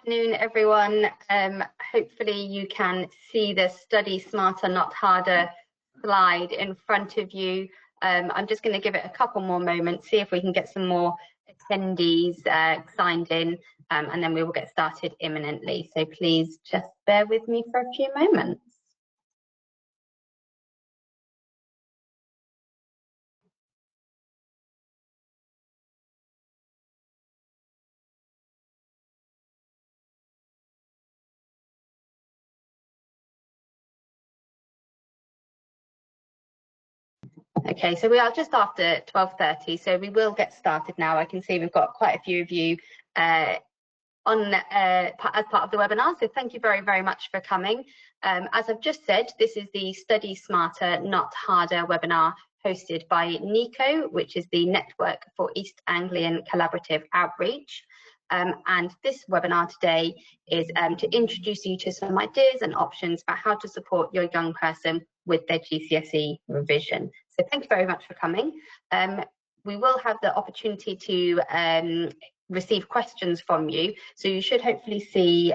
afternoon, everyone. Hopefully you can see the Study Smarter, Not Harder slide in front of you. I'm just going to give it a couple more moments, see if we can get some more attendees signed in, and then we will get started imminently. So please just bear with me for a few moments. Okay, so we are just after 12:30, so we will get started now. I can see we've got quite a few of you as part of the webinar, so thank you very, very much for coming. As I've just said, this is the Study Smarter, Not Harder webinar hosted by NECO, which is the Network for East Anglian Collaborative Outreach. And this webinar today is to introduce you to some ideas and options about how to support your young person with their GCSE revision. So thank you very much for coming. We will have the opportunity to receive questions from you. So you should hopefully see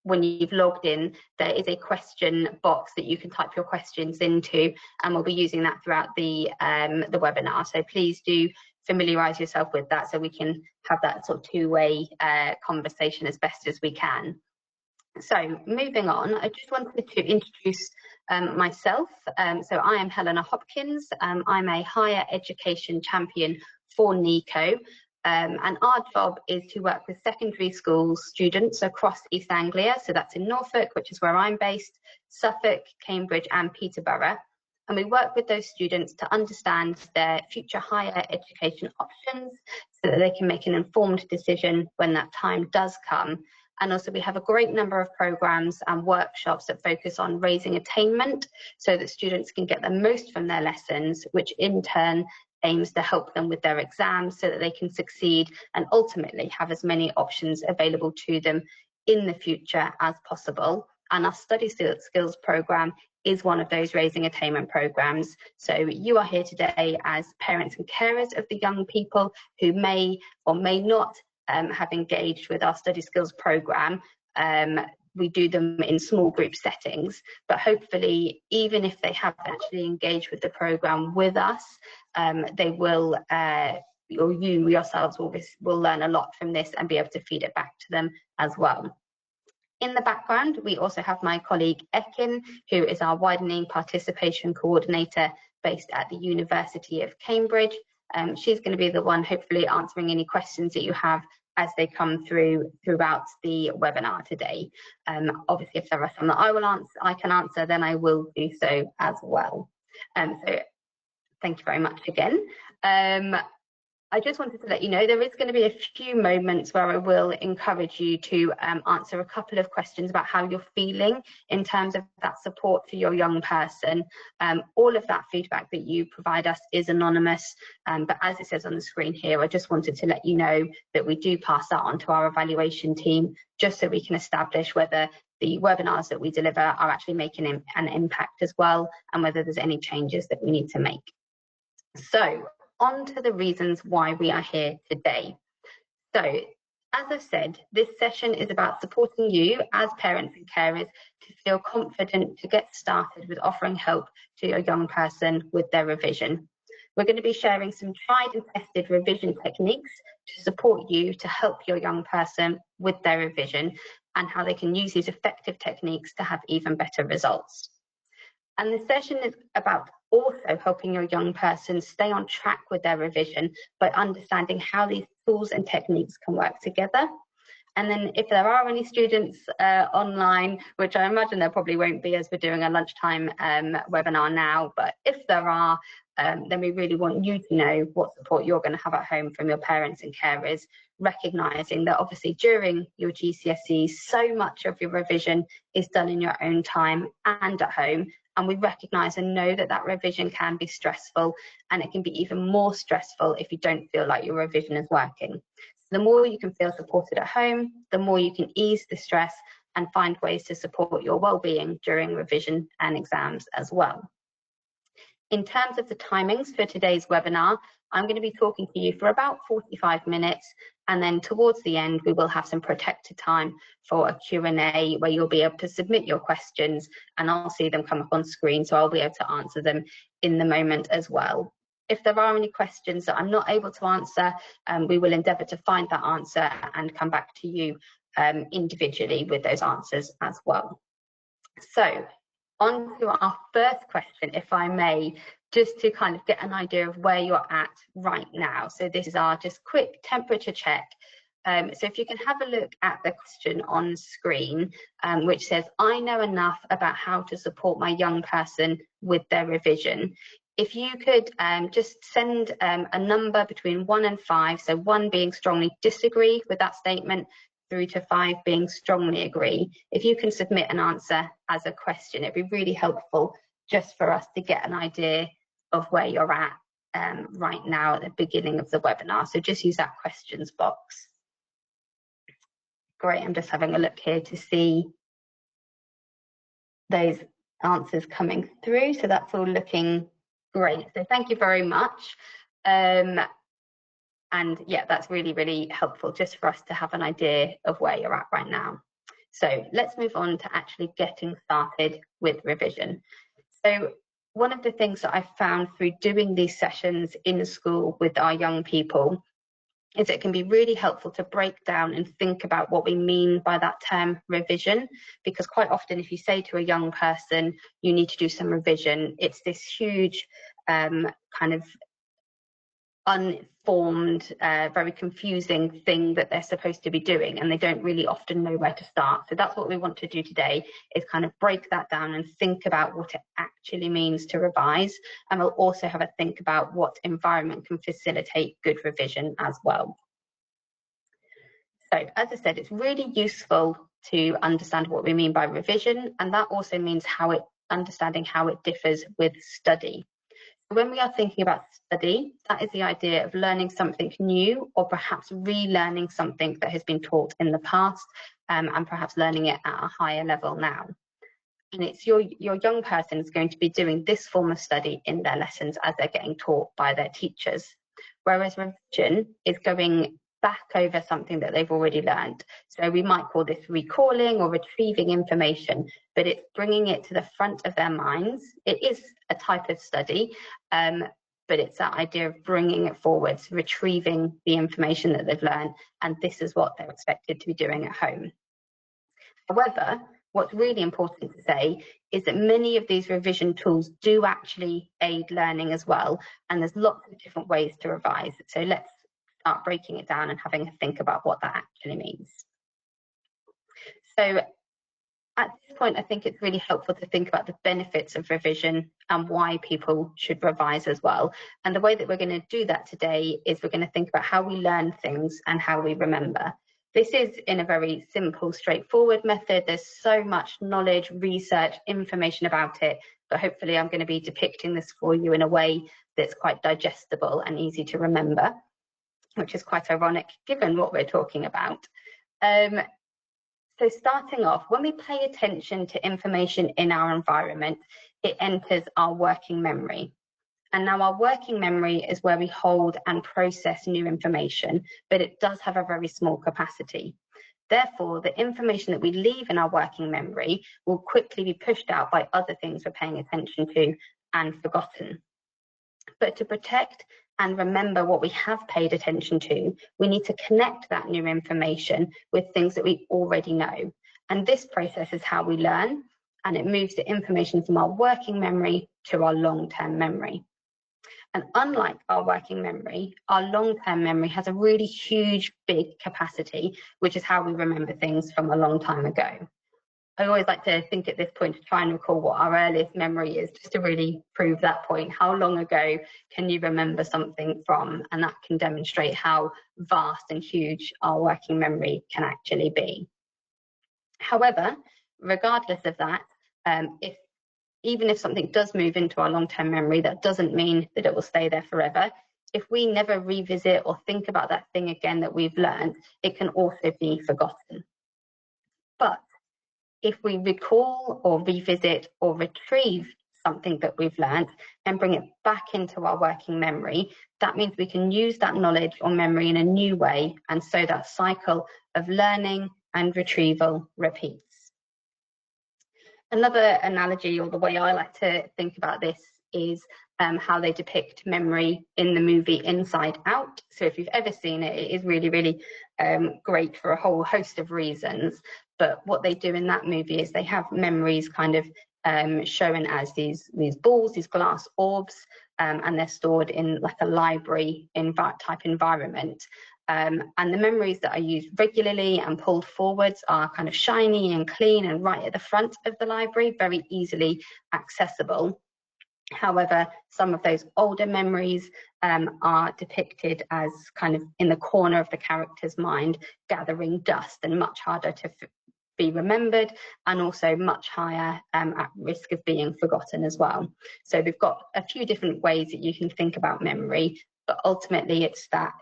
when you've logged in, there is a question box that you can type your questions into, and we'll be using that throughout the webinar. So please do familiarise yourself with that so we can have that sort of two-way conversation as best as we can. So moving on, I just wanted to introduce myself. So I am Helena Hopkins. I'm a higher education champion for NECO. And our job is to work with secondary school students across East Anglia. So that's in Norfolk, which is where I'm based, Suffolk, Cambridge and Peterborough. And we work with those students to understand their future higher education options so that they can make an informed decision when that time does come. And also we have a great number of programs and workshops that focus on raising attainment so that students can get the most from their lessons, which in turn aims to help them with their exams so that they can succeed and ultimately have as many options available to them in the future as possible. And our Study Skills program is one of those raising attainment programs. So you are here today as parents and carers of the young people who may or may not have engaged with our Study Skills program. We do them in small group settings, but hopefully even if they have actually engaged with the program with us, they will, or you yourselves will learn a lot from this and be able to feed it back to them as well. In the background, we also have my colleague Ekin, who is our widening participation coordinator based at the University of Cambridge. She's going to be the one hopefully answering any questions that you have as they come throughout the webinar today. Obviously, if there are some that I can answer, then I will do so as well. So thank you very much again. I just wanted to let you know there is going to be a few moments where I will encourage you to answer a couple of questions about how you're feeling in terms of that support for your young person. All of that feedback that you provide us is anonymous, but as it says on the screen here, I just wanted to let you know that we do pass that on to our evaluation team just so we can establish whether the webinars that we deliver are actually making an impact as well and whether there's any changes that we need to make. So, on to the reasons why we are here today. So, as I've said, this session is about supporting you as parents and carers to feel confident to get started with offering help to your young person with their revision. We're going to be sharing some tried and tested revision techniques to support you to help your young person with their revision and how they can use these effective techniques to have even better results. And the session is about also helping your young person stay on track with their revision by understanding how these tools and techniques can work together. And then if there are any students online, which I imagine there probably won't be as we're doing a lunchtime webinar now, but if there are, then we really want you to know what support you're going to have at home from your parents and carers, recognising that obviously during your GCSEs, so much of your revision is done in your own time and at home. And we recognise and know that that revision can be stressful, and it can be even more stressful if you don't feel like your revision is working. So the more you can feel supported at home, the more you can ease the stress and find ways to support your well-being during revision and exams as well. In terms of the timings for today's webinar, I'm going to be talking to you for about 45 minutes, And then towards the end, we will have some protected time for a Q&A where you'll be able to submit your questions and I'll see them come up on screen. So I'll be able to answer them in the moment as well. If there are any questions that I'm not able to answer, we will endeavour to find that answer and come back to you individually with those answers as well. So on to our first question, if I may, just to kind of get an idea of where you're at right now. So this is our just quick temperature check. So if you can have a look at the question on screen, which says, I know enough about how to support my young person with their revision. If you could just send a number between 1 and 5, so 1 being strongly disagree with that statement, through to 5 being strongly agree. If you can submit an answer as a question, it'd be really helpful just for us to get an idea of where you're at right now at the beginning of the webinar. So just use that questions box. Great, I'm just having a look here to see those answers coming through. So that's all looking great. So thank you very much. And yeah, that's really, really helpful just for us to have an idea of where you're at right now. So let's move on to actually getting started with revision. So one of the things that I've found through doing these sessions in school with our young people is it can be really helpful to break down and think about what we mean by that term revision, because quite often if you say to a young person, you need to do some revision, it's this huge kind of unformed, very confusing thing that they're supposed to be doing, and they don't really often know where to start. So that's what we want to do today, is kind of break that down and think about what it actually means to revise. And we'll also have a think about what environment can facilitate good revision as well. So as I said, it's really useful to understand what we mean by revision, and that also means understanding how it differs with study. When we are thinking about study, that is the idea of learning something new, or perhaps relearning something that has been taught in the past, and perhaps learning it at a higher level now. And it's your young person is going to be doing this form of study in their lessons as they're getting taught by their teachers. Whereas revision is going back over something that they've already learned. So we might call this recalling or retrieving information, but it's bringing it to the front of their minds. It is a type of study, but it's that idea of bringing it forwards, retrieving the information that they've learned, and this is what they're expected to be doing at home. However, what's really important to say is that many of these revision tools do actually aid learning as well, and there's lots of different ways to revise. So let's start breaking it down and having a think about what that actually means. So at this point, I think it's really helpful to think about the benefits of revision and why people should revise as well. And the way that we're going to do that today is we're going to think about how we learn things and how we remember. This is in a very simple, straightforward method. There's so much knowledge, research, information about it, but hopefully I'm going to be depicting this for you in a way that's quite digestible and easy to remember, which is quite ironic given what we're talking about. So starting off, when we pay attention to information in our environment, it enters our working memory. And now our working memory is where we hold and process new information, but it does have a very small capacity. Therefore, the information that we leave in our working memory will quickly be pushed out by other things we're paying attention to and forgotten. But to protect and remember what we have paid attention to, we need to connect that new information with things that we already know. And this process is how we learn, and it moves the information from our working memory to our long-term memory. And unlike our working memory, our long-term memory has a really huge, big capacity, which is how we remember things from a long time ago. I always like to think at this point to try and recall what our earliest memory is, just to really prove that point. How long ago can you remember something from? And that can demonstrate how vast and huge our working memory can actually be. However, regardless of that, even if something does move into our long-term memory, that doesn't mean that it will stay there forever. If we never revisit or think about that thing again that we've learned, it can also be forgotten. But if we recall or revisit or retrieve something that we've learned and bring it back into our working memory, that means we can use that knowledge or memory in a new way, and so that cycle of learning and retrieval repeats. Another analogy, or the way I like to think about this, is how they depict memory in the movie Inside Out. So if you've ever seen it, it is really, really great for a whole host of reasons. But what they do in that movie is they have memories kind of shown as these balls, these glass orbs, and they're stored in like a library type environment. And the memories that are used regularly and pulled forwards are kind of shiny and clean and right at the front of the library, very easily accessible. However, some of those older memories are depicted as kind of in the corner of the character's mind, gathering dust and much harder to be remembered, and also much higher at risk of being forgotten as well. So we've got a few different ways that you can think about memory, but ultimately it's that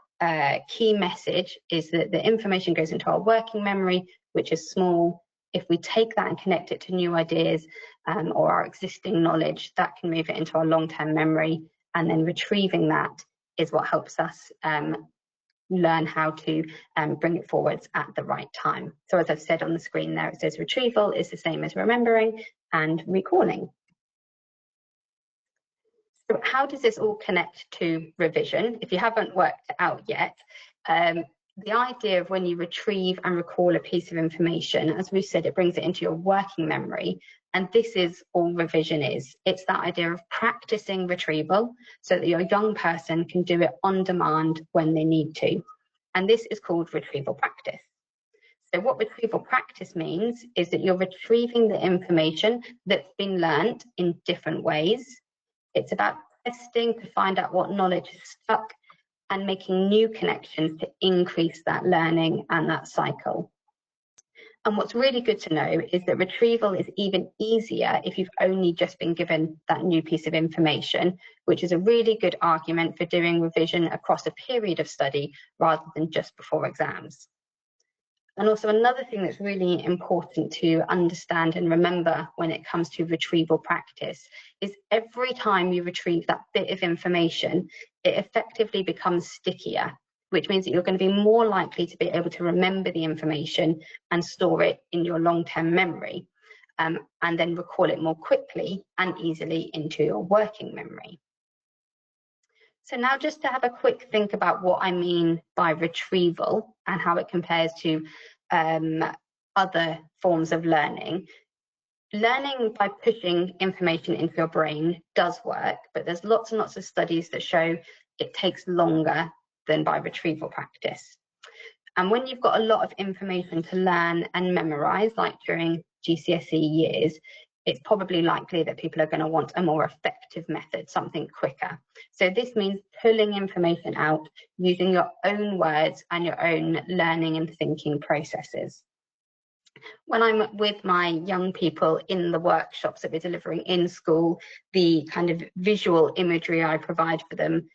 key message is that the information goes into our working memory, which is small. If we take that and connect it to new ideas or our existing knowledge, that can move it into our long-term memory, and then retrieving that is what helps us learn how to bring it forwards at the right time. So as I've said on the screen there, it says retrieval is the same as remembering and recalling. So how does this all connect to revision? If you haven't worked it out yet, the idea of when you retrieve and recall a piece of information, as we said, it brings it into your working memory. And this is all revision is. It's that idea of practicing retrieval so that your young person can do it on demand when they need to. And this is called retrieval practice. So what retrieval practice means is that you're retrieving the information that's been learned in different ways. It's about testing to find out what knowledge is stuck and making new connections to increase that learning and that cycle. And what's really good to know is that retrieval is even easier if you've only just been given that new piece of information, which is a really good argument for doing revision across a period of study rather than just before exams. And also another thing that's really important to understand and remember when it comes to retrieval practice is every time you retrieve that bit of information, it effectively becomes stickier, which means that you're going to be more likely to be able to remember the information and store it in your long-term memory, and then recall it more quickly and easily into your working memory. So now just to have a quick think about what I mean by retrieval and how it compares to other forms of learning. Learning by pushing information into your brain does work, but there's lots and lots of studies that show it takes longer than by retrieval practice. And when you've got a lot of information to learn and memorize, like during GCSE years, it's probably likely that people are going to want a more effective method, something quicker. So this means pulling information out using your own words and your own learning and thinking processes. When I'm with my young people in the workshops that we're delivering in school, the kind of visual imagery I provide for them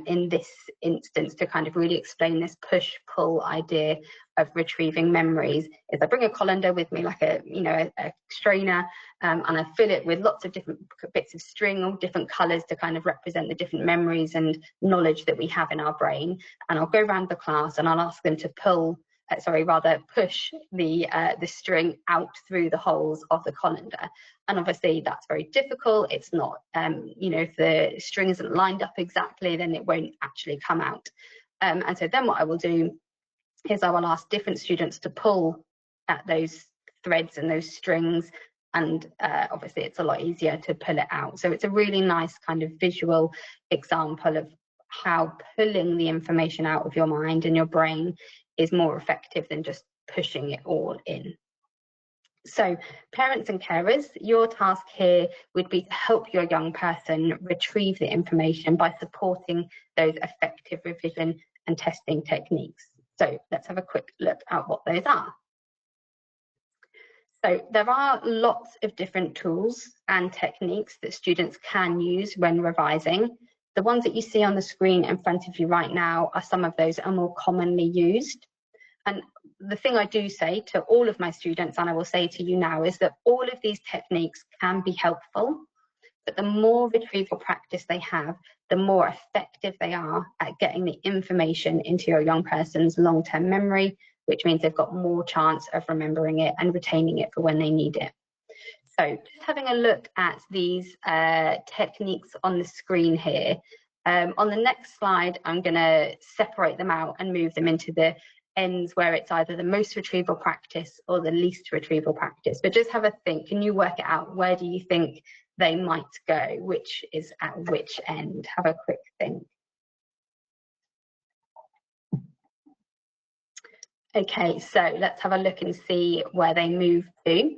in this instance to kind of really explain this push-pull idea of retrieving memories is I bring a colander with me, like a strainer, and I fill it with lots of different bits of string, all different colours to kind of represent the different memories and knowledge that we have in our brain. And I'll go around the class and I'll ask them to push the string out through the holes of the colander. And obviously that's very difficult. It's not, if the string isn't lined up exactly, then it won't actually come out. And so then what I will do is I will ask different students to pull at those threads and those strings. And obviously it's a lot easier to pull it out. So it's a really nice kind of visual example of how pulling the information out of your mind and your brain is more effective than just pushing it all in. So parents and carers, your task here would be to help your young person retrieve the information by supporting those effective revision and testing techniques. So let's have a quick look at what those are. So there are lots of different tools and techniques that students can use when revising. The ones that you see on the screen in front of you right now are some of those that are more commonly used. And the thing I do say to all of my students, and I will say to you now, is that all of these techniques can be helpful, But the more retrieval practice they have, the more effective they are at getting the information into your young person's long-term memory, which means they've got more chance of remembering it and retaining it for when they need it. So just having a look at these techniques on the screen here. On the next slide, I'm going to separate them out and move them into the ends where it's either the most retrieval practice or the least retrieval practice. But just have a think. Can you work it out? Where do you think they might go? Which is at which end? Have a quick think. Okay, so let's have a look and see where they move to.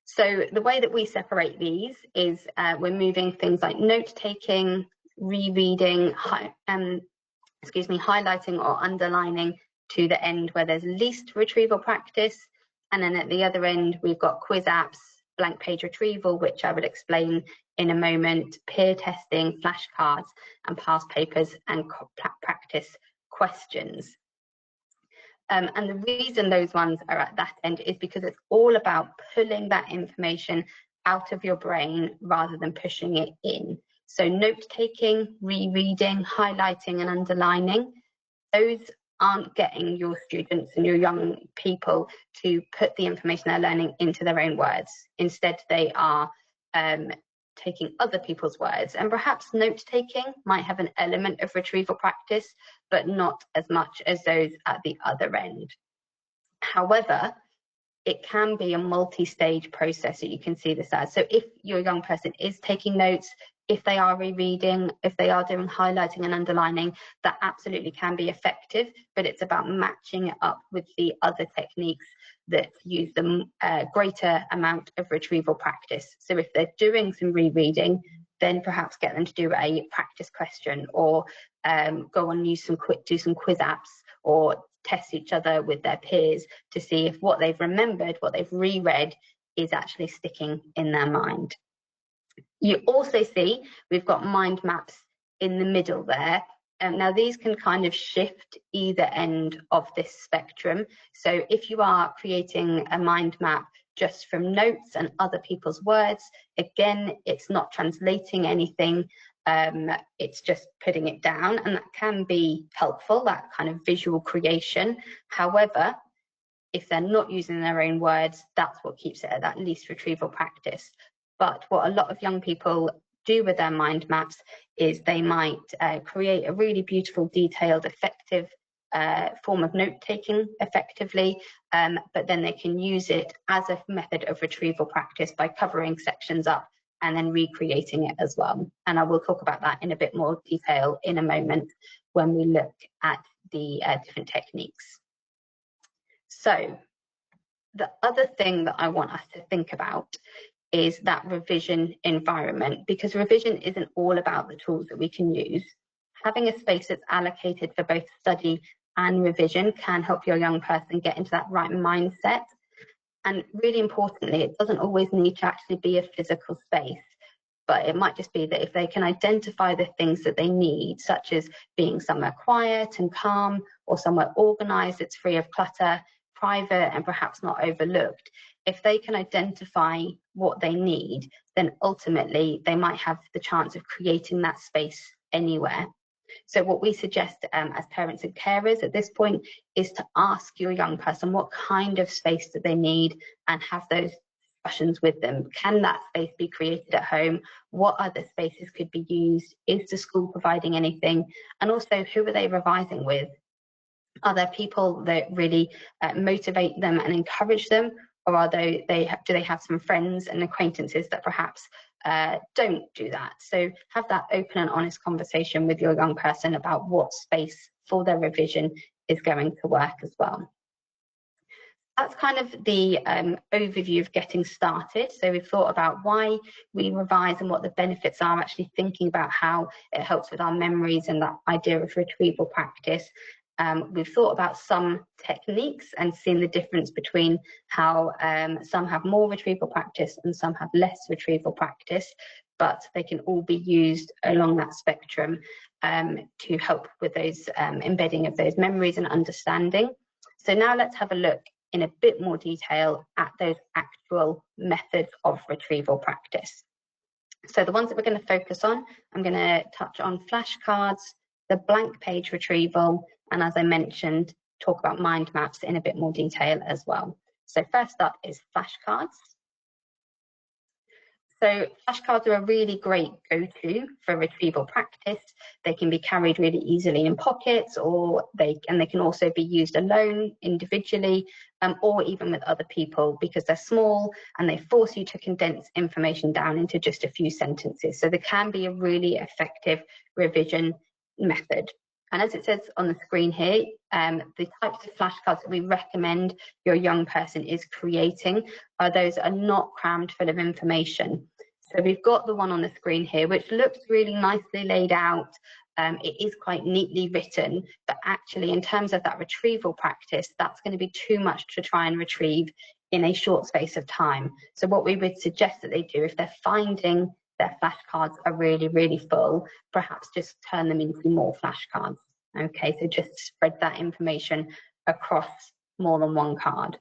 So the way that we separate these is we're moving things like note-taking, rereading, highlighting or underlining to the end where there's least retrieval practice. And then at the other end, we've got quiz apps, blank page retrieval, which I will explain in a moment, peer testing, flashcards, and past papers and practice questions. And the reason those ones are at that end is because it's all about pulling that information out of your brain rather than pushing it in. So note-taking, rereading, highlighting and underlining, those aren't getting your students and your young people to put the information they're learning into their own words. Instead, they are taking other people's words, and perhaps note-taking might have an element of retrieval practice, but not as much as those at the other end. However, it can be a multi-stage process that you can see this as. So if your young person is taking notes, if they are rereading, if they are doing highlighting and underlining, that absolutely can be effective, but it's about matching it up with the other techniques that use the greater amount of retrieval practice. So if they're doing some rereading, then perhaps get them to do a practice question, or go on do some quiz apps, or test each other with their peers to see if what they've remembered, what they've reread, is actually sticking in their mind. You also see we've got mind maps in the middle there. Now these can kind of shift either end of this spectrum. So if you are creating a mind map just from notes and other people's words, again, it's not translating anything, it's just putting it down, and that can be helpful, that kind of visual creation. However, if they're not using their own words, that's what keeps it at that least retrieval practice. But what a lot of young people do with their mind maps is they might create a really beautiful, detailed, effective form of note-taking effectively, but then they can use it as a method of retrieval practice by covering sections up and then recreating it as well. And I will talk about that in a bit more detail in a moment when we look at the different techniques. So the other thing that I want us to think about is that revision environment, because revision isn't all about the tools that we can use. Having a space that's allocated for both study and revision can help your young person get into that right mindset. And really importantly, it doesn't always need to actually be a physical space, but it might just be that if they can identify the things that they need, such as being somewhere quiet and calm, or somewhere organized that's free of clutter, private and perhaps not overlooked, if they can identify what they need, then ultimately they might have the chance of creating that space anywhere. So what we suggest as parents and carers at this point is to ask your young person what kind of space do they need, and have those discussions with them. Can that space be created at home? What other spaces could be used? Is the school providing anything? And also, who are they revising with? Are there people that really motivate them and encourage them? Or do they have some friends and acquaintances that perhaps don't do that? So have that open and honest conversation with your young person about what space for their revision is going to work as well. That's kind of the overview of getting started. So we've thought about why we revise and what the benefits are, actually thinking about how it helps with our memories and that idea of retrieval practice. We've thought about some techniques and seen the difference between how some have more retrieval practice and some have less retrieval practice, but they can all be used along that spectrum to help with those embedding of those memories and understanding. So now let's have a look in a bit more detail at those actual methods of retrieval practice. So the ones that we're going to focus on, I'm going to touch on flashcards, the blank page retrieval, and as I mentioned, talk about mind maps in a bit more detail as well. So first up is flashcards. So flashcards are a really great go-to for retrieval practice. They can be carried really easily in pockets, or they can also be used alone, individually, or even with other people, because they're small and they force you to condense information down into just a few sentences. So they can be a really effective revision method. And as it says on the screen here, the types of flashcards that we recommend your young person is creating are those that are not crammed full of information. So we've got the one on the screen here, which looks really nicely laid out. It is quite neatly written, but actually in terms of that retrieval practice, that's going to be too much to try and retrieve in a short space of time. So what we would suggest that they do, if they're finding their flashcards are really, really full, perhaps just turn them into more flashcards. Okay, so just spread that information across more than one card.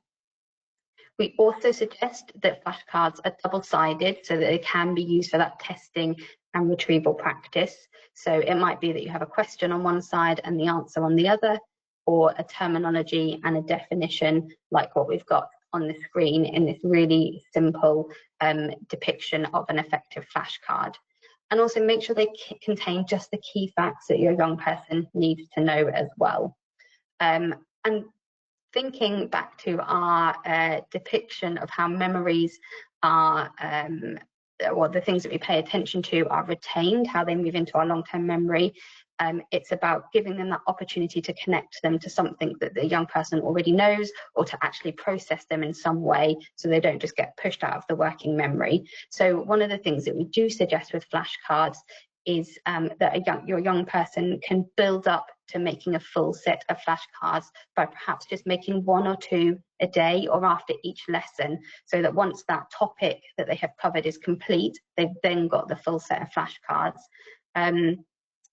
We also suggest that flashcards are double-sided so that they can be used for that testing and retrieval practice. So it might be that you have a question on one side and the answer on the other, or a terminology and a definition like what we've got on the screen in this really simple depiction of an effective flashcard. And also make sure they contain just the key facts that your young person needs to know as well. And thinking back to our depiction of how memories are, or the things that we pay attention to are retained, how they move into our long-term memory, it's about giving them that opportunity to connect them to something that the young person already knows, or to actually process them in some way so they don't just get pushed out of the working memory. So one of the things that we do suggest with flashcards is that your young person can build up to making a full set of flashcards by perhaps just making 1 or 2 a day or after each lesson, so that once that topic that they have covered is complete, they've then got the full set of flashcards. And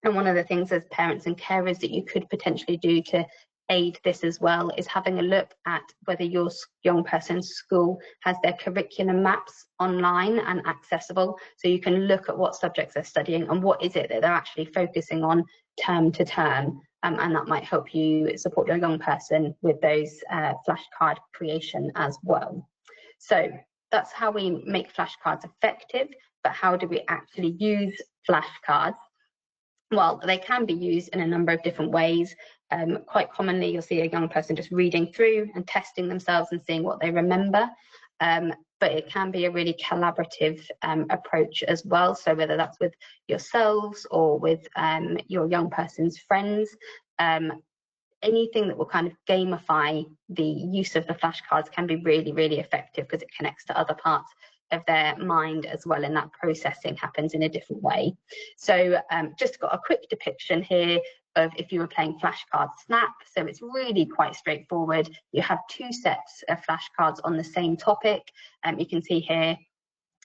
one of the things as parents and carers that you could potentially do to aid this as well is having a look at whether your young person's school has their curriculum maps online and accessible, so you can look at what subjects they're studying and what is it that they're actually focusing on term to term, and that might help you support your young person with those flashcard creation as well. So that's how we make flashcards effective, but how do we actually use flashcards? Well, they can be used in a number of different ways. Quite commonly, you'll see a young person just reading through and testing themselves and seeing what they remember. But it can be a really collaborative approach as well. So whether that's with yourselves or with your young person's friends, anything that will kind of gamify the use of the flashcards can be really, really effective, because it connects to other parts of their mind as well, and that processing happens in a different way. So just got a quick depiction here of if you were playing flashcard snap. So it's really quite straightforward. You have 2 sets of flashcards on the same topic. You can see here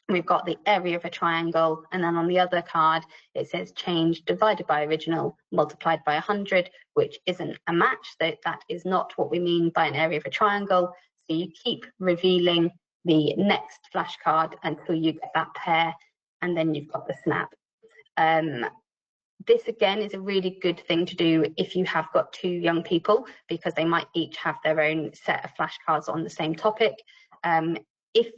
we've got the area of a triangle, and then on the other card it says change divided by original multiplied by 100, which isn't a match. That is not what we mean by an area of a triangle. So you keep revealing the next flashcard until you get that pair, and then you've got the snap. This again is a really good thing to do if you have got 2 young people, because they might each have their own set of flashcards on the same topic. If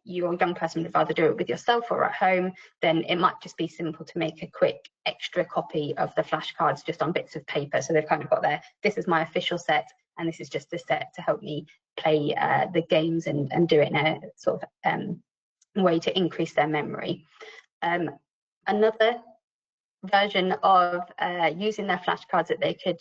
your young person would rather do it with yourself or at home, then it might just be simple to make a quick extra copy of the flashcards just on bits of paper. So they've kind of got this is my official set, and this is just a set to help me play the games and do it in a sort of way to increase their memory. Another version of using their flashcards that they could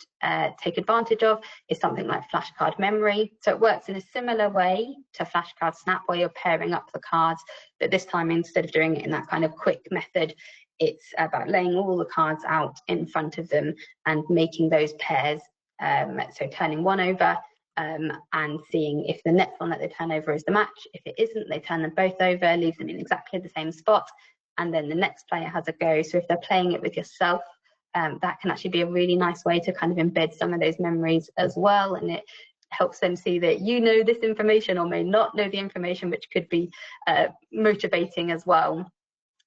take advantage of is something like flashcard memory. So it works in a similar way to flashcard snap, where you're pairing up the cards, but this time instead of doing it in that kind of quick method, it's about laying all the cards out in front of them and making those pairs. So turning one over and seeing if the next one that they turn over is the match. If it isn't, they turn them both over, leave them in exactly the same spot, and then the next player has a go. So if they're playing it with yourself, that can actually be a really nice way to kind of embed some of those memories as well, and it helps them see that you know this information or may not know the information, which could be motivating as well.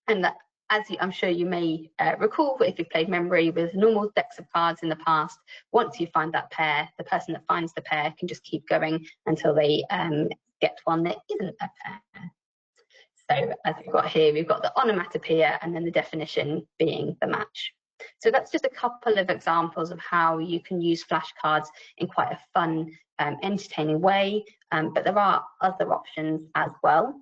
And that, I'm sure you may recall, if you've played memory with normal decks of cards in the past, once you find that pair, the person that finds the pair can just keep going until they get one that isn't a pair. So as we've got here, we've got the onomatopoeia and then the definition being the match. So that's just a couple of examples of how you can use flashcards in quite a fun, entertaining way, but there are other options as well.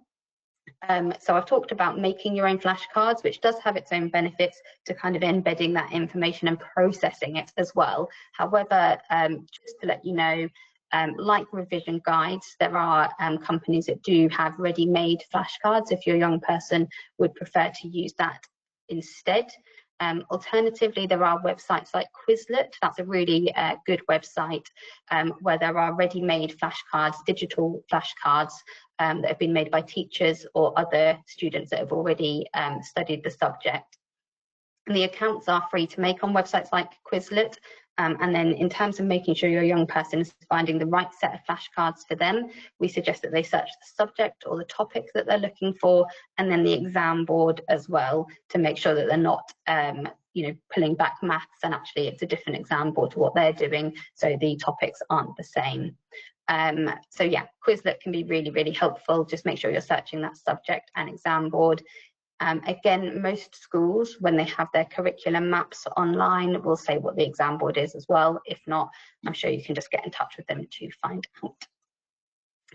So I've talked about making your own flashcards, which does have its own benefits to kind of embedding that information and processing it as well. However, just to let you know, like revision guides, there are companies that do have ready-made flashcards if your young person would prefer to use that instead. Alternatively, there are websites like Quizlet. That's a really good website where there are ready-made flashcards, digital flashcards that have been made by teachers or other students that have already studied the subject. And the accounts are free to make on websites like Quizlet. And then in terms of making sure your young person is finding the right set of flashcards for them, we suggest that they search the subject or the topic that they're looking for, and then the exam board as well, to make sure that they're not pulling back maths and actually it's a different exam board to what they're doing, so the topics aren't the same. So yeah, Quizlet can be really, really helpful. Just make sure you're searching that subject and exam board. Again, most schools, when they have their curriculum maps online, will say what the exam board is as well. If not, I'm sure you can just get in touch with them to find out.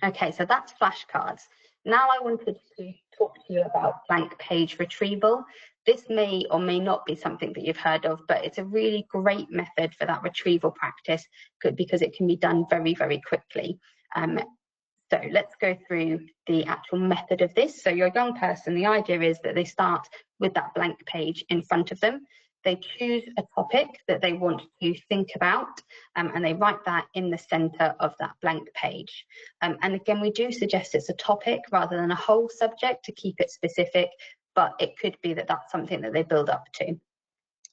Okay, so that's flashcards. Now I wanted to talk to you about blank page retrieval. This may or may not be something that you've heard of, but it's a really great method for that retrieval practice because it can be done very, very quickly. So let's go through the actual method of this. So your young person, the idea is that they start with that blank page in front of them. They choose a topic that they want to think about, and they write that in the center of that blank page. And again, we do suggest it's a topic rather than a whole subject to keep it specific, but it could be that that's something that they build up to.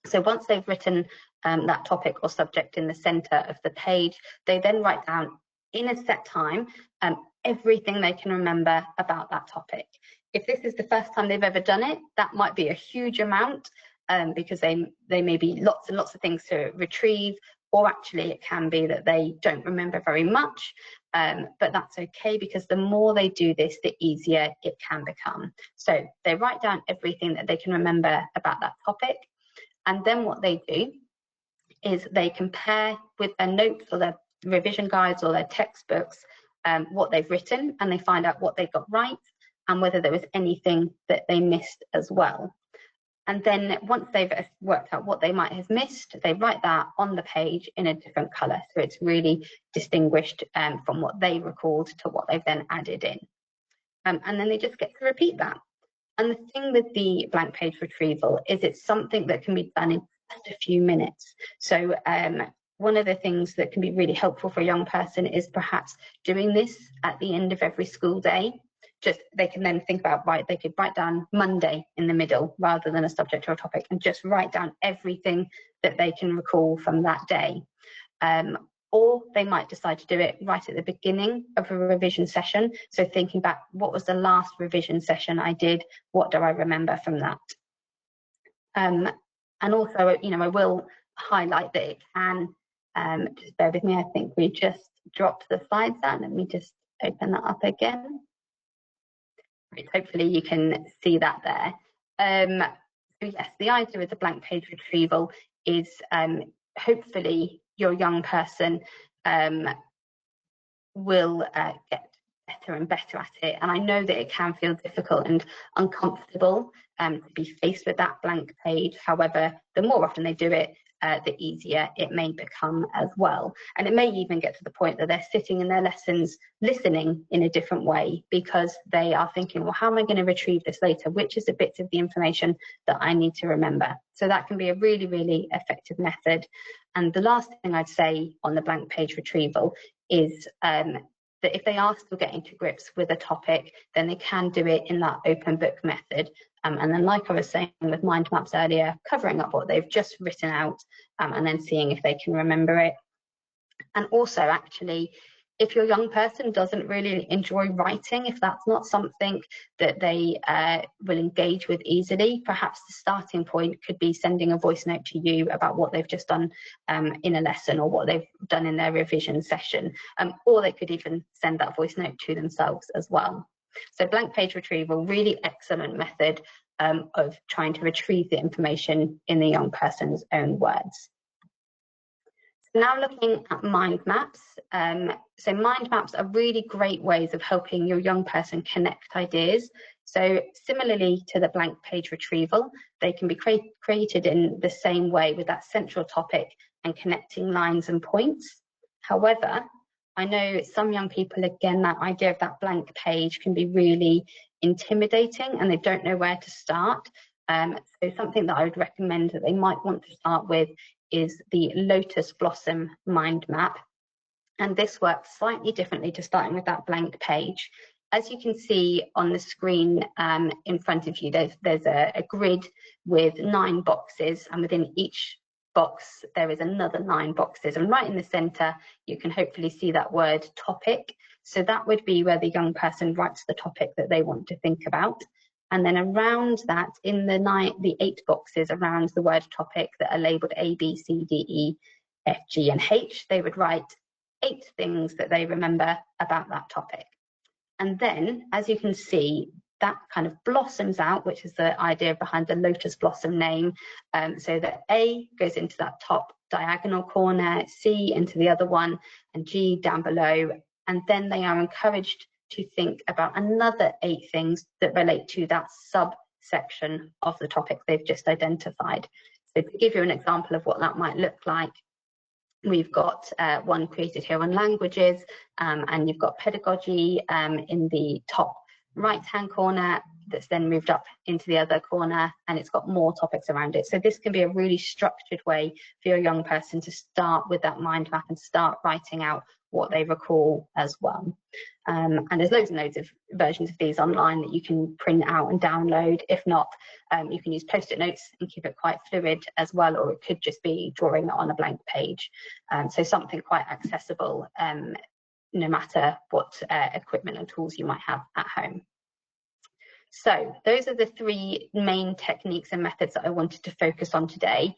So once they've written that topic or subject in the center of the page, they then write down in a set time everything they can remember about that topic. If this is the first time they've ever done it, that might be a huge amount because they may be lots and lots of things to retrieve, or actually it can be that they don't remember very much, but that's okay, because the more they do this, the easier it can become. So they write down everything that they can remember about that topic, and then what they do is they compare with their notes or their revision guides or their textbooks what they've written, and they find out what they got right and whether there was anything that they missed as well. And then once they've worked out what they might have missed, they write that on the page in a different colour, so it's really distinguished from what they recalled to what they've then added in. And then they just get to repeat that. And the thing with the blank page retrieval is it's something that can be done in just a few minutes. So one of the things that can be really helpful for a young person is perhaps doing this at the end of every school day. Just they can then think about, right, they could write down Monday in the middle rather than a subject or a topic, and just write down everything that they can recall from that day. Or they might decide to do it right at the beginning of a revision session. So thinking back, what was the last revision session I did? What do I remember from that? And also, I will highlight that it can, just bear with me, I think we just dropped the slides out. Let me just open that up again. Right, hopefully you can see that there. So yes, the idea with the blank page retrieval is hopefully your young person will get better and better at it. And I know that it can feel difficult and uncomfortable to be faced with that blank page. However, the more often they do it, the easier it may become as well. And it may even get to the point that they're sitting in their lessons listening in a different way, because they are thinking, well, how am I going to retrieve this later? Which is the bits of the information that I need to remember? So that can be a really, really effective method. And the last thing I'd say on the blank page retrieval is that if they are still getting to grips with a topic, then they can do it in that open book method. And then, like I was saying with mind maps earlier, covering up what they've just written out and then seeing if they can remember it. And also, actually, If your young person doesn't really enjoy writing, if that's not something that they will engage with easily, perhaps the starting point could be sending a voice note to you about what they've just done in a lesson, or what they've done in their revision session, or they could even send that voice note to themselves as well. So blank page retrieval, really excellent method of trying to retrieve the information in the young person's own words. Now looking at mind maps. So mind maps are really great ways of helping your young person connect ideas. So similarly to the blank page retrieval, they can be created in the same way, with that central topic and connecting lines and points. However, I know some young people, again, that idea of that blank page can be really intimidating and they don't know where to start. So something that I would recommend that they might want to start with is the Lotus Blossom mind map. And this works slightly differently to starting with that blank page. As you can see on the screen in front of you, there's a grid with 9 boxes, and within each box there is another 9 boxes, and right in the center you can hopefully see that word topic. So that would be where the young person writes the topic that they want to think about. And then around that, in the 8 boxes around the word topic that are labelled A, B, C, D, E, F, G and H, they would write 8 things that they remember about that topic. And then, as you can see, that kind of blossoms out, which is the idea behind the Lotus Blossom name. So that A goes into that top diagonal corner, C into the other one, and G down below. And then they are encouraged to think about another 8 things that relate to that subsection of the topic they've just identified. So to give you an example of what that might look like, we've got one created here on languages, and you've got pedagogy in the top right-hand corner that's then moved up into the other corner, and it's got more topics around it. So this can be a really structured way for your young person to start with that mind map and start writing out what they recall as well. And there's loads and loads of versions of these online that you can print out and download. If not, you can use post-it notes and keep it quite fluid as well, or it could just be drawing it on a blank page. So something quite accessible, no matter what equipment and tools you might have at home. So those are the 3 main techniques and methods that I wanted to focus on today.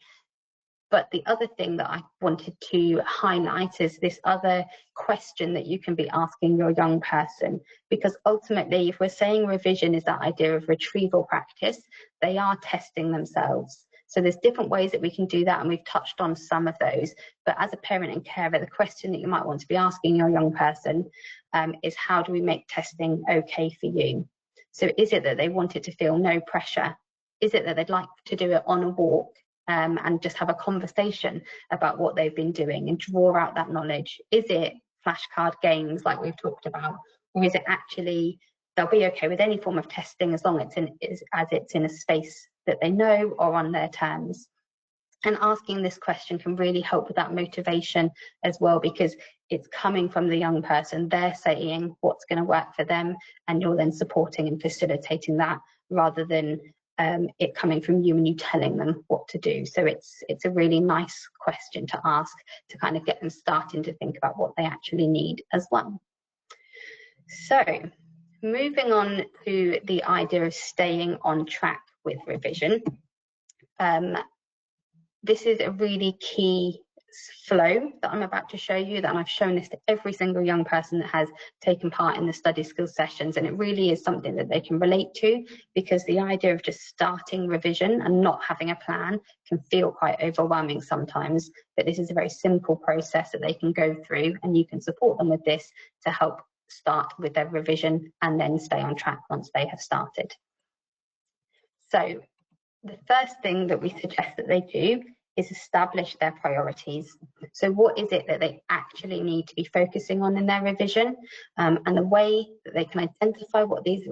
But the other thing that I wanted to highlight is this other question that you can be asking your young person, because ultimately, if we're saying revision is that idea of retrieval practice, they are testing themselves. So there's different ways that we can do that, and we've touched on some of those. But as a parent and carer, the question that you might want to be asking your young person is, how do we make testing okay for you? So is it that they want it to feel no pressure? Is it that they'd like to do it on a walk? And just have a conversation about what they've been doing and draw out that knowledge? Is it flashcard games like we've talked about, or is it actually they'll be okay with any form of testing as long as it's in a space that they know or on their terms? And asking this question can really help with that motivation as well, because it's coming from the young person. They're saying what's going to work for them, and you're then supporting and facilitating that, rather than it coming from you and you telling them what to do. So it's a really nice question to ask to kind of get them starting to think about what they actually need as well. So moving on to the idea of staying on track with revision. This is a really key flow that I'm about to show you, that I've shown this to every single young person that has taken part in the study skills sessions, and it really is something that they can relate to, because the idea of just starting revision and not having a plan can feel quite overwhelming sometimes. But this is a very simple process that they can go through, and you can support them with this to help start with their revision and then stay on track once they have started. So the first thing that we suggest that they do is establish their priorities. So what is it that they actually need to be focusing on in their revision? And the way that they can identify what these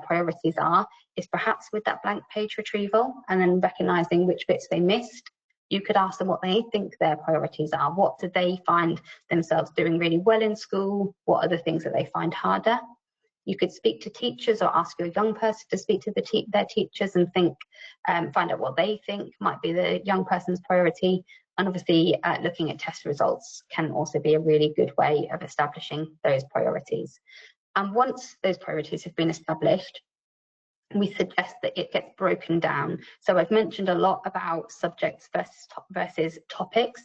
priorities are is perhaps with that blank page retrieval, and then recognizing which bits they missed. You could ask them what they think their priorities are. What do they find themselves doing really well in school? What are the things that they find harder? You could speak to teachers, or ask your young person to speak to their teachers and find out what they think might be the young person's priority. And obviously looking at test results can also be a really good way of establishing those priorities. And once those priorities have been established, we suggest that it gets broken down. So I've mentioned a lot about subjects versus topics.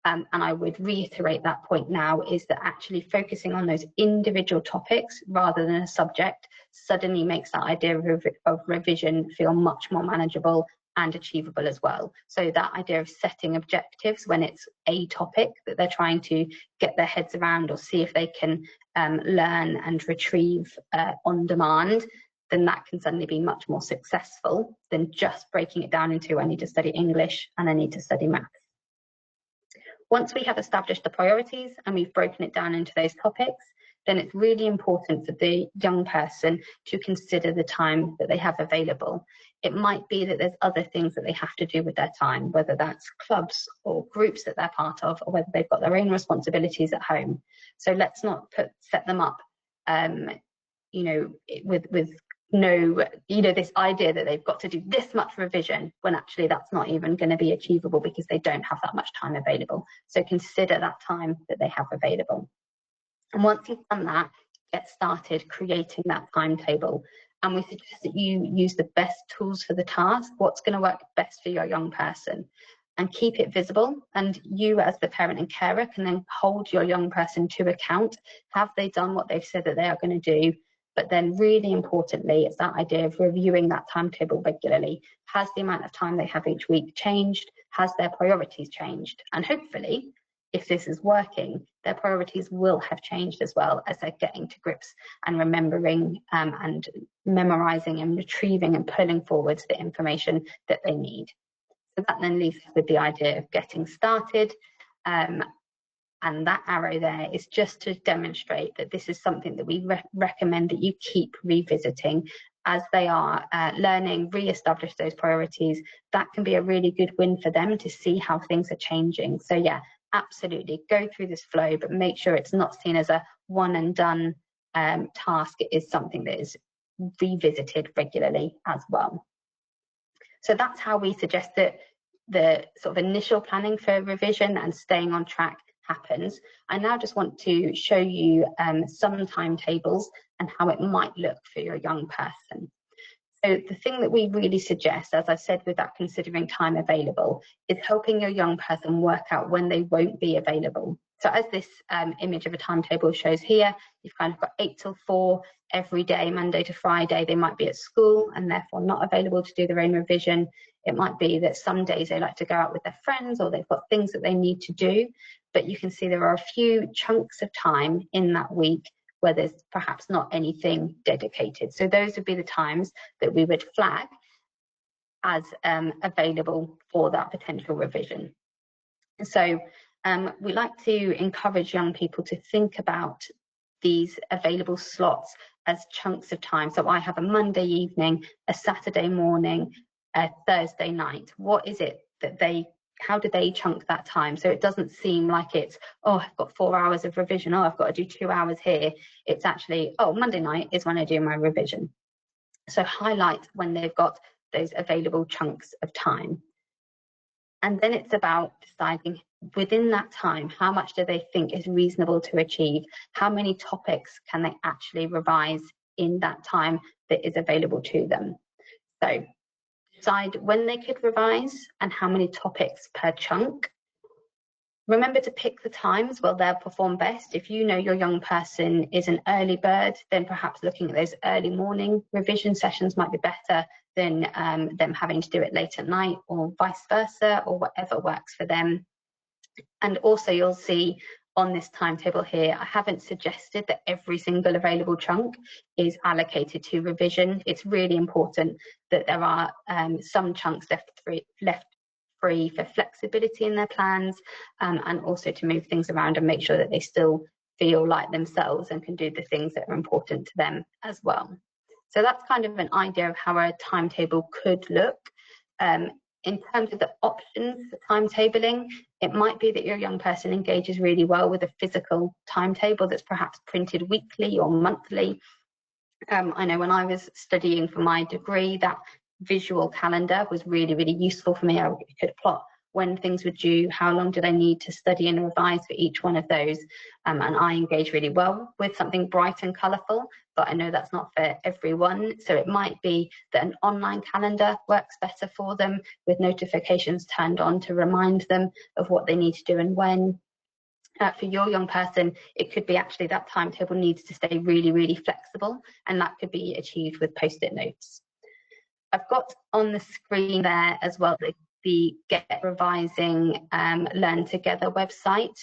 And I would reiterate that point now, is that actually focusing on those individual topics rather than a subject suddenly makes that idea of revision feel much more manageable and achievable as well. So that idea of setting objectives when it's a topic that they're trying to get their heads around or see if they can learn and retrieve on demand, then that can suddenly be much more successful than just breaking it down into I need to study English and I need to study maths. Once we have established the priorities and we've broken it down into those topics, then it's really important for the young person to consider the time that they have available. It might be that there's other things that they have to do with their time, whether that's clubs or groups that they're part of, or whether they've got their own responsibilities at home. So let's not set them up, with no, this idea that they've got to do this much revision, when actually that's not even going to be achievable because they don't have that much time available. So consider that time that they have available. And once you've done that, get started creating that timetable. And we suggest that you use the best tools for the task, what's going to work best for your young person, and keep it visible. And you as the parent and carer can then hold your young person to account. Have they done what they've said that they are going to do? But then really importantly, it's that idea of reviewing that timetable regularly. Has the amount of time they have each week changed? Has their priorities changed? And hopefully, if this is working, their priorities will have changed as well as they're getting to grips and remembering and memorizing and retrieving and pulling forwards the information that they need. So that then leaves us with the idea of getting started. And that arrow there is just to demonstrate that this is something that we recommend that you keep revisiting as they are learning, re-establish those priorities. That can be a really good win for them to see how things are changing. So yeah, absolutely go through this flow, but make sure it's not seen as a one and done task. It is something that is revisited regularly as well. So that's how we suggest that the sort of initial planning for revision and staying on track happens. I now just want to show you some timetables and how it might look for your young person. So the thing that we really suggest, as I said, with that considering time available, is helping your young person work out when they won't be available. So as this image of a timetable shows here, you've kind of got 8 till 4 every day, Monday to Friday. They might be at school and therefore not available to do their own revision. It might be that some days they like to go out with their friends or they've got things that they need to do. But you can see there are a few chunks of time in that week where there's perhaps not anything dedicated. So those would be the times that we would flag as available for that potential revision. So we like to encourage young people to think about these available slots as chunks of time. So I have a Monday evening, a Saturday morning, a Thursday night. What is it that how do they chunk that time? So it doesn't seem like it's, oh, I've got 4 hours of revision, oh, I've got to do 2 hours here. It's actually, oh, Monday night is when I do my revision. So highlight when they've got those available chunks of time. And then it's about deciding within that time, how much do they think is reasonable to achieve? How many topics can they actually revise in that time that is available to them? So decide when they could revise and how many topics per chunk. Remember to pick the times where they'll perform best. If you know your young person is an early bird, then perhaps looking at those early morning revision sessions might be better than them having to do it late at night, or vice versa, or whatever works for them. And also you'll see on this timetable here, I haven't suggested that every single available chunk is allocated to revision. It's really important that there are some chunks left free for flexibility in their plans, and also to move things around and make sure that they still feel like themselves and can do the things that are important to them as well. So that's kind of an idea of how a timetable could look. In terms of the options for timetabling, it might be that your young person engages really well with a physical timetable that's perhaps printed weekly or monthly. I know when I was studying for my degree, that visual calendar was really, really useful for me. I could plot when things were due, how long did I need to study and revise for each one of those. And I engage really well with something bright and colourful, but I know that's not for everyone. So it might be that an online calendar works better for them, with notifications turned on to remind them of what they need to do and when. For your young person, it could be actually that timetable needs to stay really, really flexible, and that could be achieved with post-it notes. I've got on the screen there as well the Get Revising Learn Together website.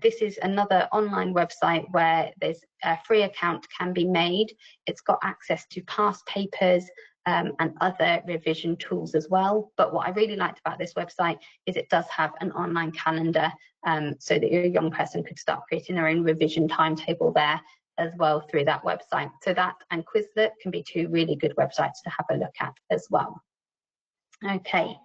This is another online website where there's a free account can be made. It's got access to past papers and other revision tools as well. But what I really liked about this website is it does have an online calendar so that your young person could start creating their own revision timetable there as well through that website. So that and Quizlet can be two really good websites to have a look at as well. Okay.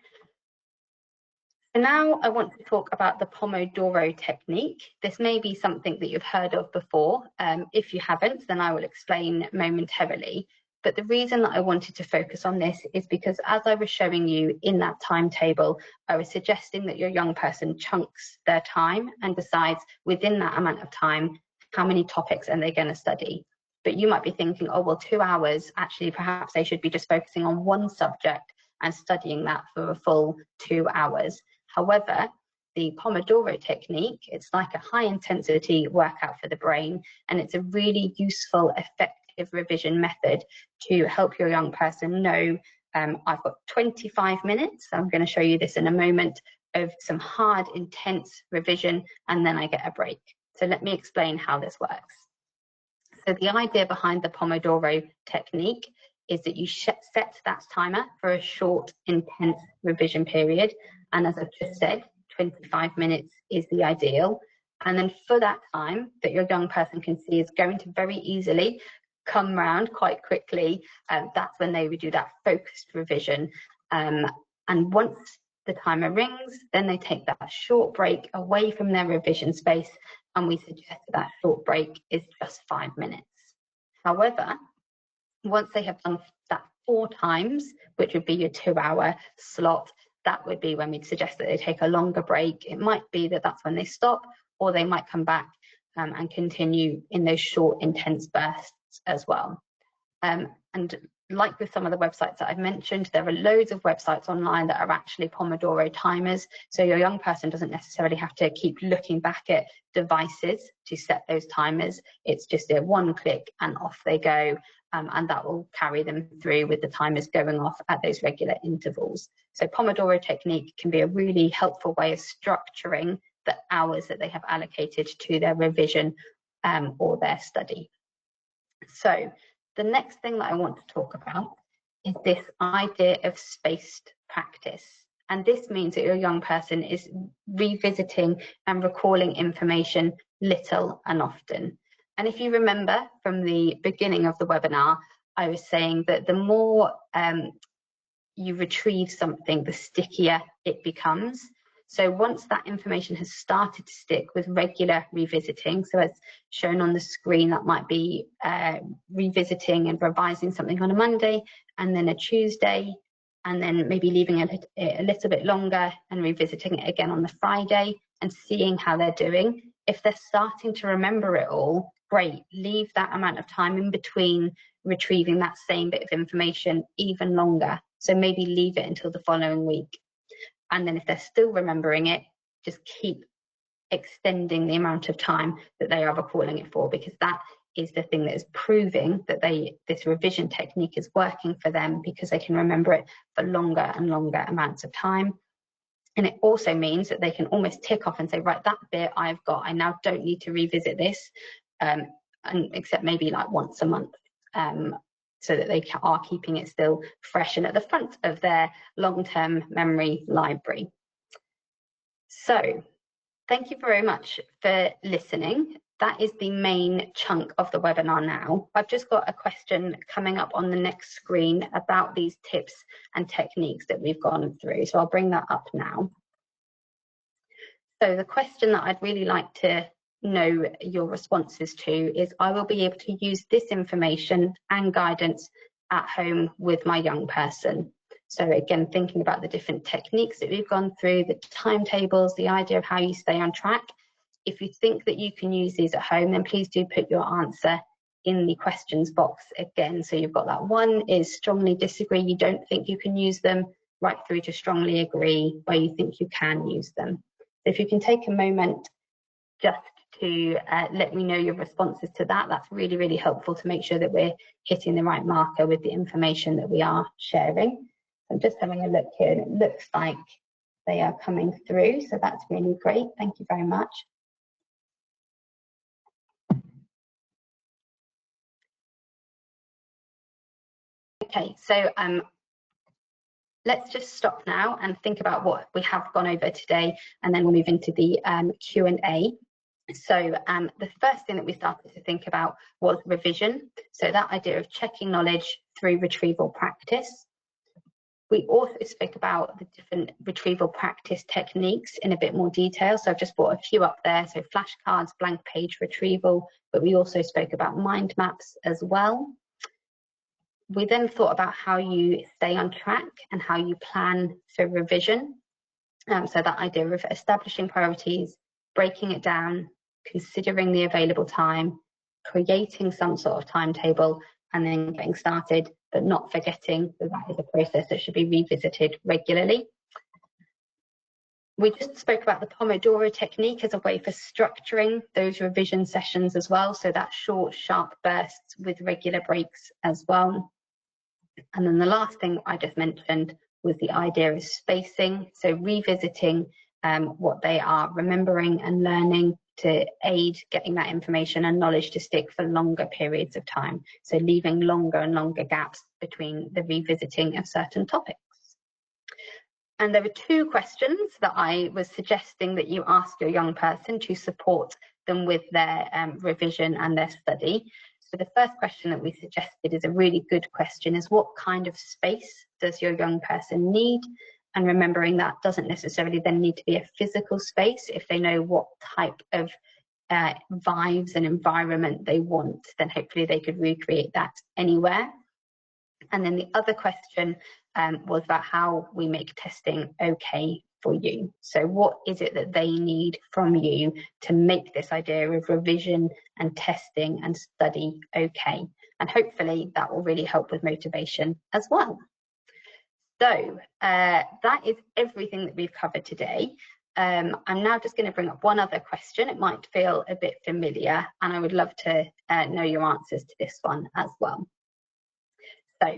So now I want to talk about the Pomodoro technique. This may be something that you've heard of before. If you haven't, then I will explain momentarily. But the reason that I wanted to focus on this is because as I was showing you in that timetable, I was suggesting that your young person chunks their time and decides within that amount of time how many topics are they going to study. But you might be thinking, oh, well, 2 hours, actually, perhaps they should be just focusing on one subject and studying that for a full 2 hours. However, the Pomodoro technique, it's like a high intensity workout for the brain, and it's a really useful, effective revision method to help your young person know, I've got 25 minutes, I'm going to show you this in a moment, of some hard, intense revision, and then I get a break. So let me explain how this works. So the idea behind the Pomodoro technique is that you set that timer for a short, intense revision period. And as I've just said, 25 minutes is the ideal. And then for that time that your young person can see is going to very easily come round quite quickly, that's when they would do that focused revision. And once the timer rings, then they take that short break away from their revision space, and we suggest that short break is just 5 minutes. However, once they have done that 4 times, which would be your 2-hour slot, that would be when we'd suggest that they take a longer break. It might be that that's when they stop, or they might come back and continue in those short, intense bursts as well. And like with some of the websites that I've mentioned, there are loads of websites online that are actually Pomodoro timers. So your young person doesn't necessarily have to keep looking back at devices to set those timers. It's just a one click and off they go. And that will carry them through with the timers going off at those regular intervals. So Pomodoro technique can be a really helpful way of structuring the hours that they have allocated to their revision or their study. So the next thing that I want to talk about is this idea of spaced practice. And this means that your young person is revisiting and recalling information little and often. And if you remember from the beginning of the webinar, I was saying that the more you retrieve something, the stickier it becomes. So once that information has started to stick with regular revisiting, so as shown on the screen, that might be revisiting and revising something on a Monday, and then a Tuesday, and then maybe leaving it a little bit longer and revisiting it again on the Friday and seeing how they're doing. If they're starting to remember it all, great, leave that amount of time in between retrieving that same bit of information even longer. So maybe leave it until the following week. And then if they're still remembering it, just keep extending the amount of time that they are recalling it for, because that is the thing that is proving that this revision technique is working for them, because they can remember it for longer and longer amounts of time. And it also means that they can almost tick off and say, right, that bit I've got, I now don't need to revisit this, and except maybe like once a month. So that they are keeping it still fresh and at the front of their long-term memory library. So thank you very much for listening. That is the main chunk of the webinar now. I've just got a question coming up on the next screen about these tips and techniques that we've gone through. So I'll bring that up now. So the question that I'd really like to know your responses to is, I will be able to use this information and guidance at home with my young person. So again, thinking about the different techniques that we've gone through, the timetables, the idea of how you stay on track. If you think that you can use these at home, then please do put your answer in the questions box again. So you've got that one is strongly disagree, you don't think you can use them, right through to strongly agree, where you think you can use them. If you can take a moment just to let me know your responses to that, that's really, really helpful to make sure that we're hitting the right marker with the information that we are sharing. I'm just having a look here, and it looks like they are coming through, so that's really great. Thank you very much. Okay, so let's just stop now and think about what we have gone over today, and then we'll move into the Q&A. So the first thing that we started to think about was revision. So that idea of checking knowledge through retrieval practice. We also spoke about the different retrieval practice techniques in a bit more detail. So I've just brought a few up there. So flashcards, blank page retrieval, but we also spoke about mind maps as well. We then thought about how you stay on track and how you plan for revision. So that idea of establishing priorities, breaking it down, considering the available time, creating some sort of timetable, and then getting started, but not forgetting that that is a process that should be revisited regularly. We just spoke about the Pomodoro technique as a way for structuring those revision sessions as well. So that short, sharp bursts with regular breaks as well. And then the last thing I just mentioned was the idea of spacing. So revisiting what they are remembering and learning to aid getting that information and knowledge to stick for longer periods of time. So leaving longer and longer gaps between the revisiting of certain topics. And there were two questions that I was suggesting that you ask your young person to support them with their revision and their study. So the first question that we suggested is a really good question, is what kind of space does your young person need? And remembering that doesn't necessarily then need to be a physical space. If they know what type of vibes and environment they want, then hopefully they could recreate that anywhere. And then the other question was about how we make testing okay for you. So what is it that they need from you to make this idea of revision and testing and study okay? And hopefully that will really help with motivation as well. So that is everything that we've covered today. I'm now just going to bring up one other question. It might feel a bit familiar, and I would love to know your answers to this one as well. So,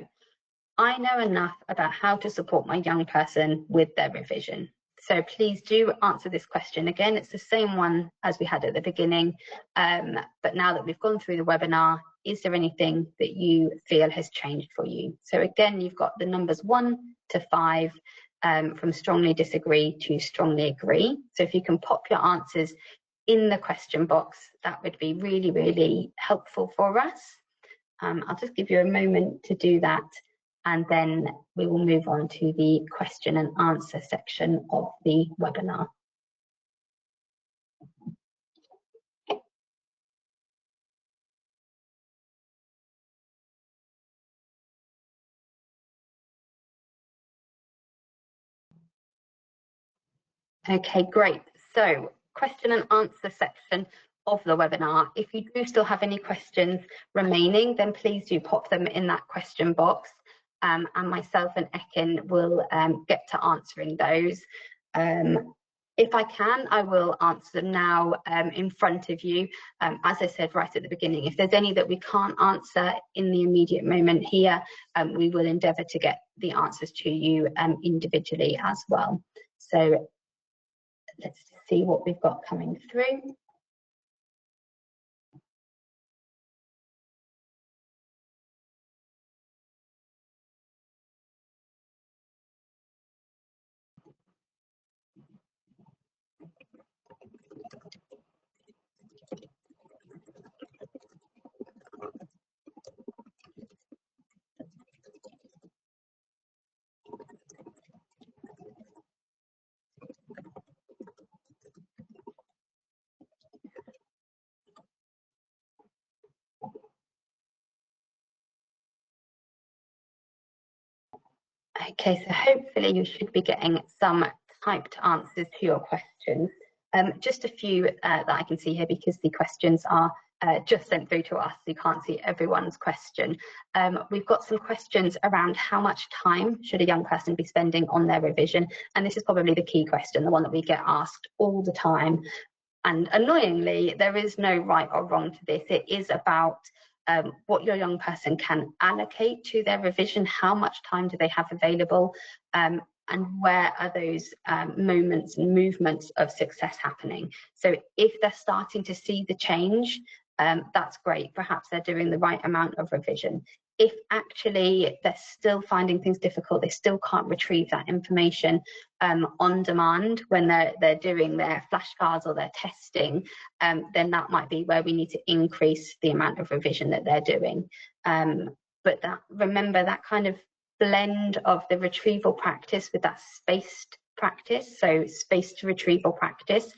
I know enough about how to support my young person with their revision. So please do answer this question again. It's the same one as we had at the beginning, but now that we've gone through the webinar, is there anything that you feel has changed for you? So again, you've got the numbers 1 to 5, from strongly disagree to strongly agree. So if you can pop your answers in the question box, that would be really, really helpful for us. I'll just give you a moment to do that, and then we will move on to the question and answer section of the webinar. Okay, great. So question and answer section of the webinar. If you do still have any questions remaining, then please do pop them in that question box, and myself and Ekin will get to answering those. If I can, I will answer them now in front of you. As I said right at the beginning, if there's any that we can't answer in the immediate moment here, we will endeavour to get the answers to you individually as well. So let's see what we've got coming through. Okay, so hopefully you should be getting some typed answers to your questions. Just a few that I can see here, because the questions are just sent through to us, so you can't see everyone's question. We've got some questions around how much time should a young person be spending on their revision, and this is probably the key question, the one that we get asked all the time. And annoyingly, there is no right or wrong to this. It is about what your young person can allocate to their revision, how much time do they have available, and where are those moments and movements of success happening. So if they're starting to see the change, that's great. Perhaps they're doing the right amount of revision. If actually they're still finding things difficult, they still can't retrieve that information on demand when they're doing their flashcards or their testing, then that might be where we need to increase the amount of revision that they're doing. But remember that kind of blend of the retrieval practice with that spaced practice, so spaced retrieval practice,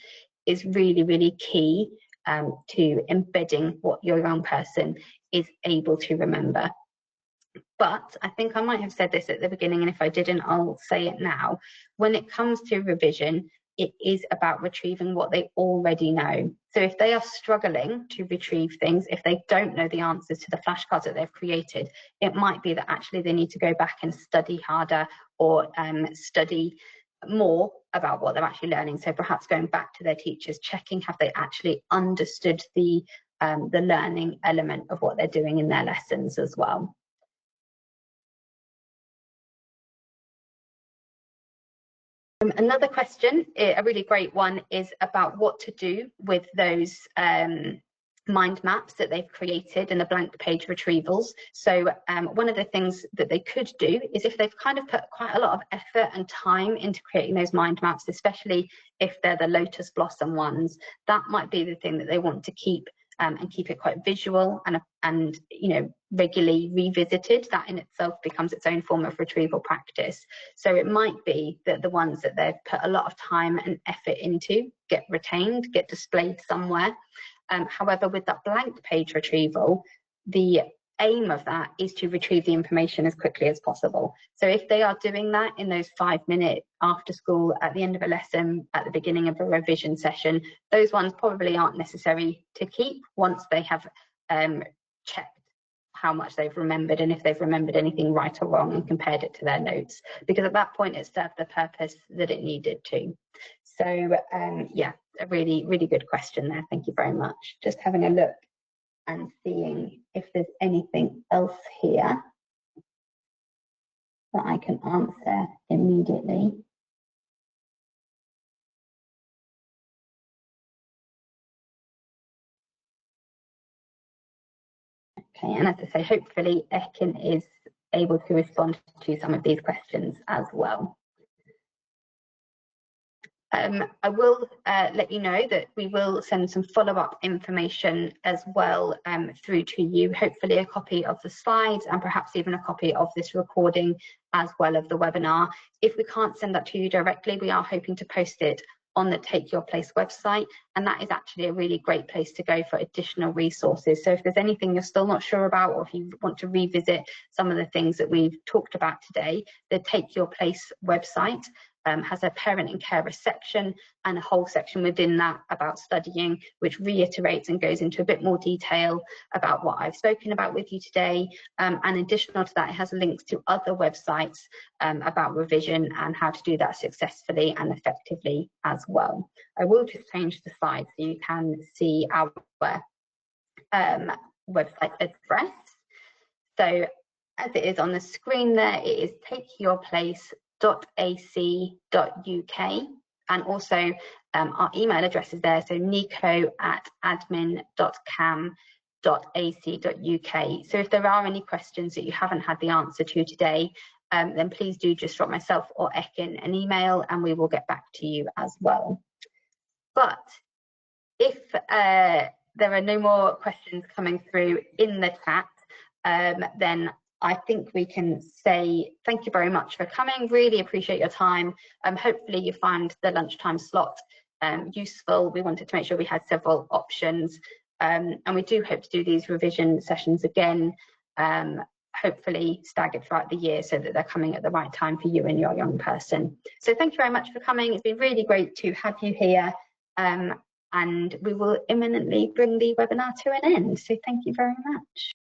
is really, really key to embedding what your young person is able to remember. But I think I might have said this at the beginning, and if I didn't, I'll say it now. When it comes to revision, it is about retrieving what they already know. So if they are struggling to retrieve things, if they don't know the answers to the flashcards that they've created, it might be that actually they need to go back and study harder, or study more about what they're actually learning. So perhaps going back to their teachers, checking have they actually understood the learning element of what they're doing in their lessons as well. Another question, a really great one, is about what to do with those mind maps that they've created and the blank page retrievals. So one of the things that they could do is, if they've kind of put quite a lot of effort and time into creating those mind maps, especially if they're the lotus blossom ones, that might be the thing that they want to keep, and keep it quite visual and you know, regularly revisited. That in itself becomes its own form of retrieval practice. So it might be that the ones that they've put a lot of time and effort into get retained, get displayed somewhere. However, with that blank page retrieval, the aim of that is to retrieve the information as quickly as possible. So if they are doing that in those 5-minute after school, at the end of a lesson, at the beginning of a revision session, those ones probably aren't necessary to keep once they have checked how much they've remembered, and if they've remembered anything right or wrong, and compared it to their notes, because at that point it served the purpose that it needed to. So yeah, a really, really good question there. Thank you very much. Just having a look and seeing if there's anything else here that I can answer immediately. Okay, and as I say, hopefully Ekin is able to respond to some of these questions as well. I will let you know that we will send some follow-up information as well through to you, hopefully a copy of the slides and perhaps even a copy of this recording as well of the webinar. If we can't send that to you directly, we are hoping to post it on the Take Your Place website, and that is actually a really great place to go for additional resources. So if there's anything you're still not sure about, or if you want to revisit some of the things that we've talked about today, the Take Your Place website has a parent and carer section, and a whole section within that about studying, which reiterates and goes into a bit more detail about what I've spoken about with you today. And additional to that, it has links to other websites about revision and how to do that successfully and effectively as well. I will just change the slide so you can see our website address. So as it is on the screen there, it is takeyourplace.ac.uk, and also our email address is there, so nico@admin.cam.ac.uk. so if there are any questions that you haven't had the answer to today, then please do just drop myself or Ekin an email and we will get back to you as well. But if there are no more questions coming through in the chat, then I think we can say thank you very much for coming. Really appreciate your time. Hopefully you find the lunchtime slot useful. We wanted to make sure we had several options, and we do hope to do these revision sessions again hopefully staggered throughout the year so that they're coming at the right time for you and your young person. So thank you very much for coming. It's been really great to have you here, and we will imminently bring the webinar to an end. So thank you very much.